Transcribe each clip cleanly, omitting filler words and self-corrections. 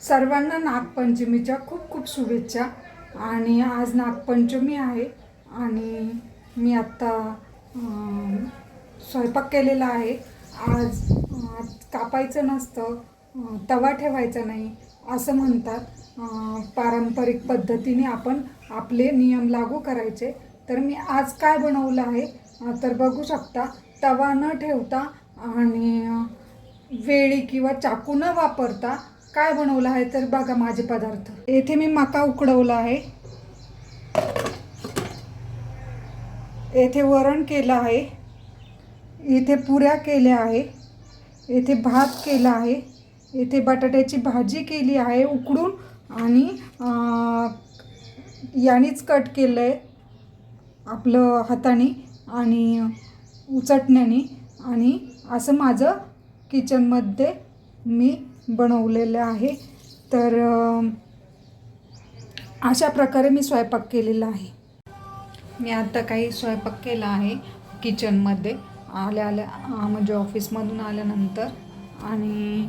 सर्वांना नागपंचमीच्या खूप खूप शुभेच्छा। आणि आज नागपंचमी आहे आणि मी आत्ता स्वयंपाक केलेला आहे। आज कापायचं नसतं, तवा ठेवायचा नाही असं म्हणतात। पारंपरिक पद्धतीने आपण आपले नियम लागू करायचे। तर मी आज काय बनवलं आहे तर बघू शकता। तवा न ठेवता आणि वेळी किंवा चाकू न वापरता काय बनवलं आहे तर बघा माझे पदार्थ। येथे मी मका उकडवला आहे, येथे वरण केलं आहे, इथे पुऱ्या केल्या आहे, येथे भात केला आहे, येथे बटाट्याची भाजी केली आहे उकडून आणि यानेच कट केलं आहे आपलं हाताने आणि उचटण्याने। आणि असं माझं किचनमध्ये मी बनवलेलं आहे। तर अशा प्रकारे मी स्वयंपाक केलेला आहे। मी आता काही स्वयंपाक केला आहे किचनमध्ये आल्या म्हणजे ऑफिसमधून आल्यानंतर। आणि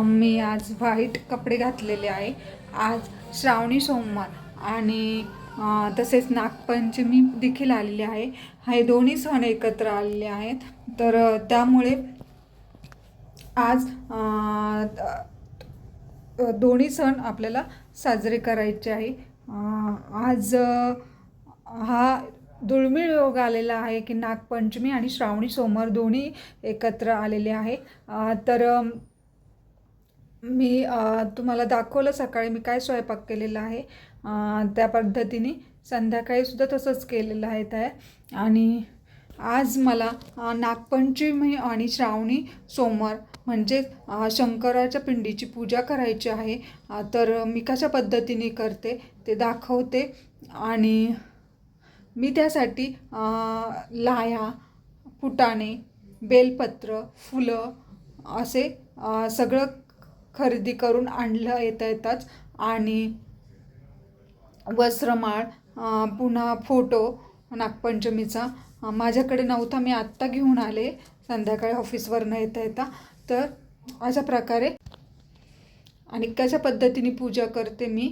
मी आज व्हाईट कपडे घातलेले आहे। आज श्रावणी सोमवार आणि तसेच नागपंचमी देखील आलेली आहे। हे दोन्ही सण एकत्र आलेले आहेत। तर त्यामुळे आज दोन्ही सण आपल्याला साजरे करायचे आहे। आज हा दुर्मिळ योग आलेला आहे की नागपंचमी आणि श्रावणी सोमवार दोन्ही एकत्र आलेले आहे। तर मी तुम्हाला दाखवलं सकाळी मी काय स्वयंपाक केलेला आहे, त्या पद्धतीने संध्याकाळी सुद्धा तसंच केलेलं आहे त्या। आणि आज मला नागपंचमी आणि श्रावणी सोमवार म्हणजे शंकराच्या पिंडीची पूजा करायची आहे। तर मी कशा पद्धतीने करते ते दाखवते। आणि मी त्यासाठी लाह्या, फुटाणे, बेलपत्र, फुलं असे सगळं खरेदी करून आणलं येताच। आणि वस्त्रमाळ, पुन्हा फोटो नागपंचमीचा माझ्याकडे नव्हता, मी आत्ता घेऊन आले संध्याकाळी ऑफिसवरनं येता। तर अशा प्रकारे आणि कशा पद्धतीने पूजा करते मी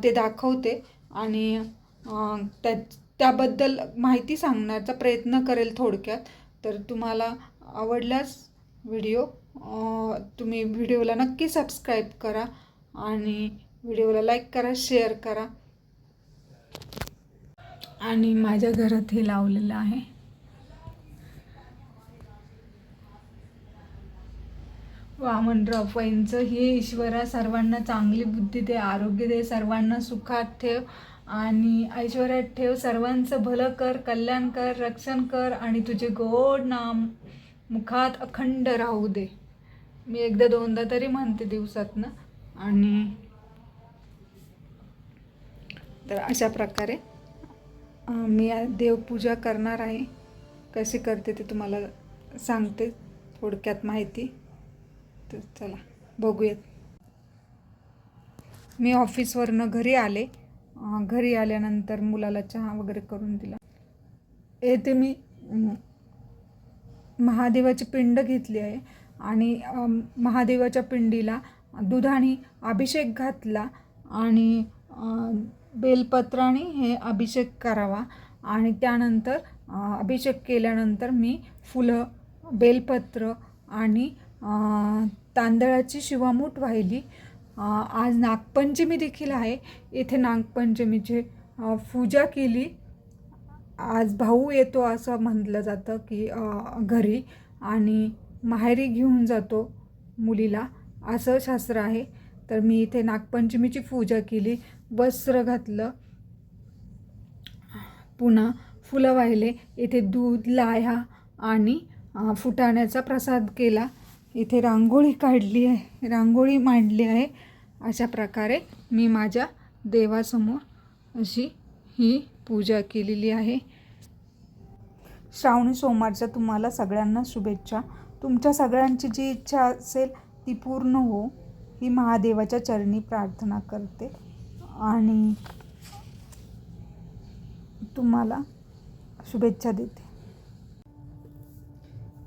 ते दाखवते आणि त्याबद्दल माहिती सांगण्याचा प्रयत्न करेल थोडक्यात। तर तुम्हाला आवडल्यास तुम्ही व्हिडिओला नक्की सबस्क्राईब करा आणि व्हिडिओला लाईक करा, शेअर करा। आणि माझ्या घरात हे लावलेलं आहे। वामनराव पैंचं हे ईश्वरा सर्वांना चांगली बुद्धी दे, आरोग्य दे, सर्वांना सुखात ठेव आणि ऐश्वर्यात ठेव, सर्वांचं भलं कर, कल्याण कर, रक्षण कर आणि तुझे गोड नाम मुखात अखंड राहू दे। मी एकदा दोनदा तरी म्हणते दिवसातनं। आणि तर अशा प्रकारे मी देवपूजा करणार आहे। कशी करते ते तुम्हाला सांगते थोडक्यात माहिती। तर चला बघूयात। मी ऑफिसवरनं घरी आले, घरी आल्यानंतर मुलाला चहा वगैरे करून दिला। येथे मी महादेवाची पिंड घेतली आहे आणि महादेवाच्या पिंडीला दुधाने अभिषेक घातला आणि बेलपत्राने हे अभिषेक करावा। आणि त्यानंतर अभिषेक केल्यानंतर मी फुलं, बेलपत्र आणि तांदळाची शिवामूठ वाहिली। आज नागपंचमी देखील आहे, इथे नागपंचमीची पूजा केली। आज भाऊ येतो असं म्हटलं जातं की घरी आणि माहेरी घेऊन जातो मुलीला, असं शास्त्र आहे। तर मी इथे नागपंचमीची पूजा केली, वस्त्र घातलं, पुन्हा फुलं वाहिले, इथे दूध, लाह्या आणि फुटाण्याचा प्रसाद केला, इथे रांगोळी काढली आहे, रांगोळी मांडली आहे। अशा प्रकारे मी माझ्या देवासमोर अशी ही पूजा केलेली आहे। श्रावणी सोमवारच्या तुम्हाला सगळ्यांना शुभेच्छा। तुमच्या सगळ्यांची जी इच्छा असेल ती पूर्ण हो ही महादेवाच्या चरणी प्रार्थना करते आणि तुम्हाला शुभेच्छा देते।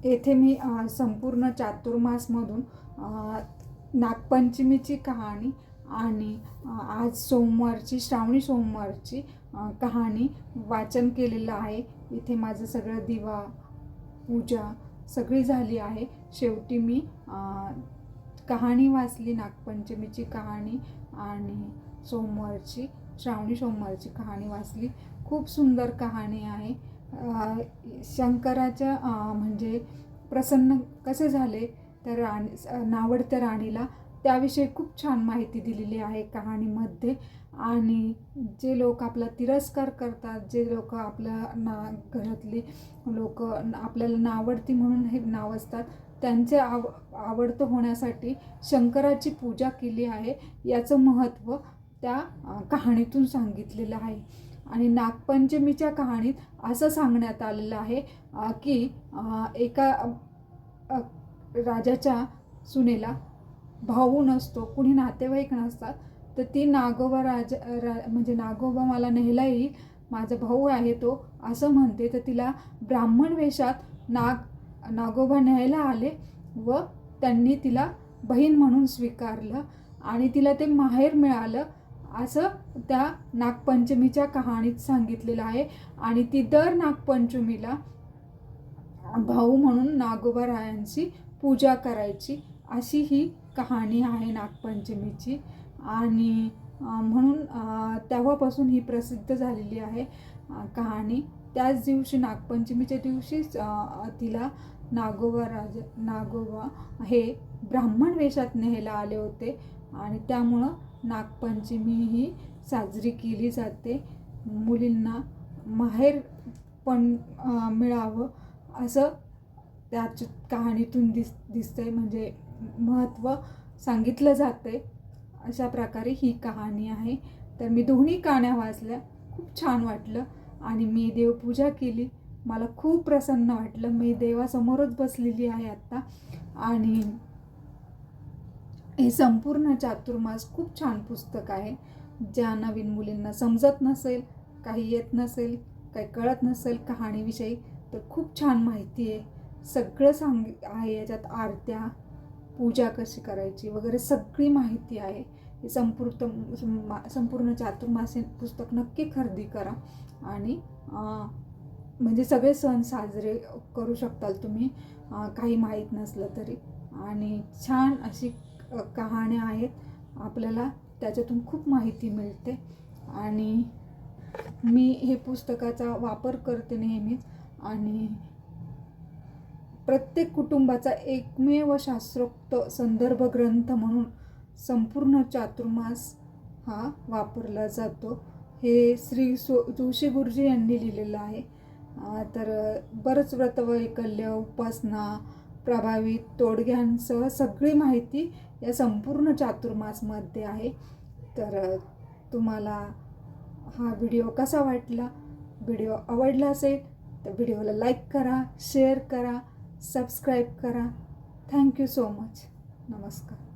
येथे मी संपूर्ण चातुर्मासमधून नागपंचमीची कहाणी आणि आज सोमवारची श्रावणी सोमवारची कहाणी वाचन केलेलं आहे. इथे माझं सगळं दिवा पूजा सगळी झाली आहे. शेवटी मी कहाणी वाचली, नागपंचमीची कहाणी आणि सोमवारची श्रावणी सोमवारची कहाणी वाचली. खूप सुंदर कहाणी आहे. शंकराच्या म्हणजे प्रसन्न कसे झाले तर नावडत्या राणीला त्याविषयी खूप छान माहिती दिलेली आहे कहाणीमध्ये. आणि जे लोक आपला तिरस्कार करतात, जे लोक आपल्या घरातली लोक आपल्याला नावडती म्हणून हे नावजतात, त्यांचे आवडतं होण्यासाठी शंकराची पूजा केली आहे याचं महत्त्व त्या कहाणीतून सांगितलेलं आहे. आणि नागपंचमीच्या कहाणीत असं सांगण्यात आलेलं आहे की एका राजाच्या सुनेला भाऊ नसतो, कुणी नातेवाईक नसतात, तर ती नागोबा म्हणजे नागोबा मला न्यायला येईल, माझा भाऊ आहे तो, असं म्हणते. तर तिला ब्राह्मण वेशात नागोबा न्यायला आले व त्यांनी तिला बहीण म्हणून स्वीकारलं आणि तिला ते माहेर मिळालं असं त्या नागपंचमीच्या कहाणीत सांगितलेलं आहे. आणि ती दर नागपंचमीला भाऊ म्हणून नागोबा रायांची पूजा करायची, अशी ही कहाणी आहे नागपंचमीची. आणि म्हणून तेव्हापासून ही प्रसिद्ध झालेली आहे कहाणी. त्याच दिवशी नागपंचमीच्या दिवशीच तिला नागोबा हे ब्राह्मण वेशात न्यायला आले होते आणि त्यामुळं नागपंचमी ही साजरी केली जाते. मुलींना माहेर पण मिळावं असं त्या कहाणीतून दिसतंय, म्हणजे महत्त्व सांगितलं जातं आहे. अशा प्रकारे ही कहाणी आहे. तर मी दोन्ही कहाण्या वाचल्या, खूप छान वाटलं आणि मी देवपूजा केली, मला खूप प्रसन्न वाटलं. मी देवासमोरच बसलेली आहे आत्ता. आणि हे संपूर्ण चातुर्मास खूप छान पुस्तक आहे. ज्या नवीन मुलींना समजत नसेल, काही येत नसेल, काही कळत नसेल कहाणीविषयी, तर खूप छान माहिती आहे. सगळं आहे याच्यात. आरत्या, पूजा कशी करायची वगैरे सगळी माहिती आहे. हे संपूर्ण चातुर्मास हे पुस्तक नक्की खरेदी करा आणि म्हणजे सगळे सण साजरे करू शकताल तुम्ही, काही माहीत नसलं तरी. आणि छान अशी कहाण्या आहेत, आपल्याला त्याच्यातून खूप माहिती मिळते. आणि मी हे पुस्तकाचा वापर करते नेहमीच. आणि प्रत्येक कुटुंबाचा एकमेव शास्त्रोक्त संदर्भ ग्रंथ म्हणून संपूर्ण चातुर्मास हा वापरला जातो. हे श्री जोशी गुरुजी यांनी लिहिलेलं आहे. तर बरंच व्रतवैकल्य, उपासना, प्रभावित, तोडग्यांसह सगळी माहिती या संपूर्ण चातुर्मासमध्ये आहे. तर तुम्हाला हा व्हिडिओ कसा वाटला? व्हिडिओ आवडला असेल तर व्हिडिओला लाईक करा, शेअर करा, सबस्क्राईब करा. Thank you so much. नमस्कार.